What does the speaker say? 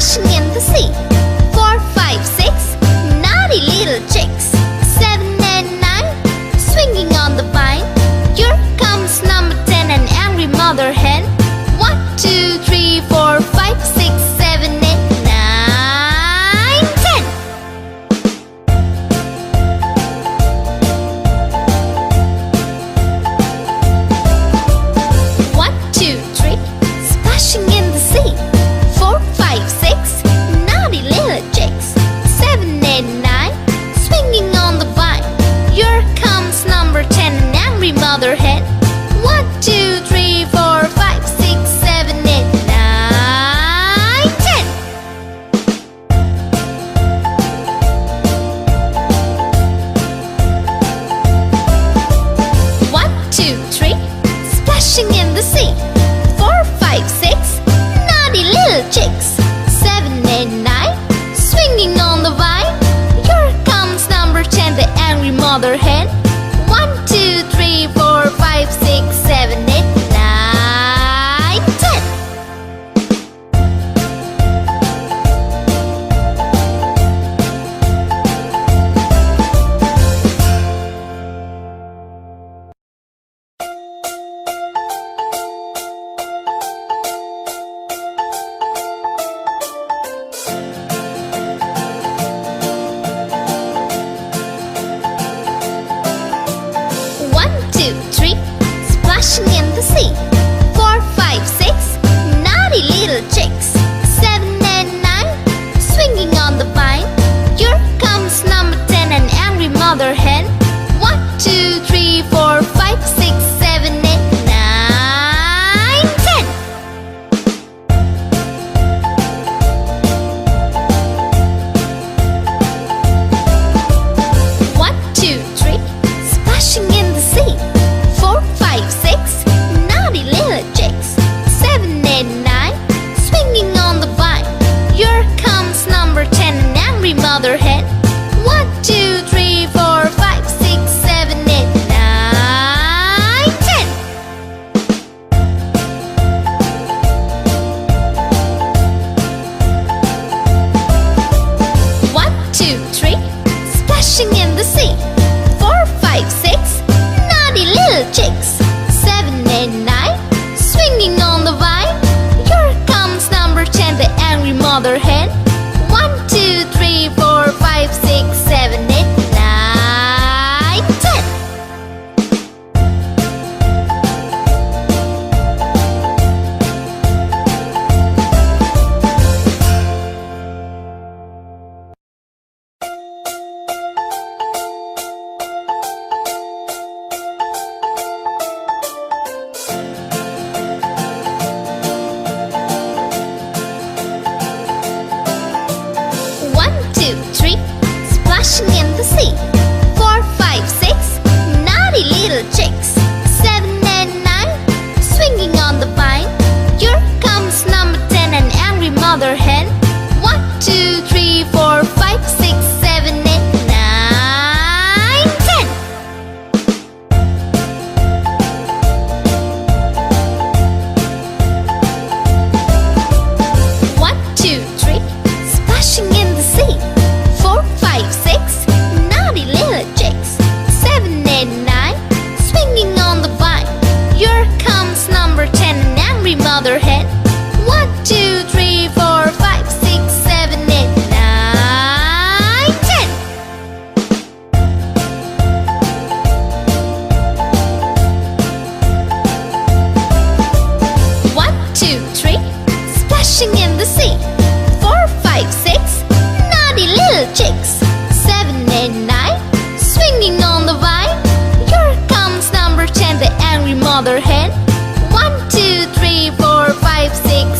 splashing in the sea. 4, 5, 6, naughty little chicks. 7 and 9, swinging on the vine. Here comes number 10, an angry mother hen. 1, 2, 3, 4, 5, 6, 7, 8, 9, 10. 1, 2, 3, splashing in the sea. 4, 5, 6, naughty little chicks. 7, 8, 9, swinging on the vine. Here comes number 10, an angry mother hen. 1, 2, 3, 4, 5, 6, 7, 8, 9, 10. 1, 2, 3, splashing in the sea. 4, 5, 6, naughty little chicks. 7, 8, 9, swinging on the vine. Here comes number 10, the angry mother hen. 1, 2, 3, 4, 5, 6, 7, 8, 9, 10. 1, 2, 3, splashing in the sea. 4, 5, 6, naughty little chicks. 7 and 9, swinging on the vine. Here comes number 10, an angry mother hen. 1, 2, 3, 4, 5, 6, 7, 8, 9, 10. 1, 2, 3, splashing in the sea. 4, 5, 6, naughty little chicks. 7, 8, 9, swinging on the vine. Here comes number 10, an angry mother hen. 1, 2, 3, 4, 5, 6, 7, 8, 9, 10. 1, 2, 3, splashing in the sea. 4, 5, 6, naughty little chicks. 7, 8, 9, swinging on the vine. Here comes number 10, the angry mother hen. 1, 2, 3, 4, 5, 6, 7, 8, 9, 10. 1, 2, 3, splashing in the sea. 4, 5, 6, naughty little chicks. 7 and 9, swinging on the vine. Here comes number 10, an angry mother hen. 1, 2, 3, 4, 5, 6, 7, 8, 9, 10. 1, 2, 3, splashing in the sea. 4, 5, 6, naughty little chicks. 7, 8, 9, swinging on the vine. Here comes number 10, an angry mother hen. 1, 2, 3, 4, 5, 6, 7, 8, 9, 10. 1, 2, 3, splashing in the sea. 4, 5, 6, naughty little chicks. 7, 8, 9, swinging on the vine. Here comes number 10, the angry mother hen. 1, 2, 3, 4, 5, 6,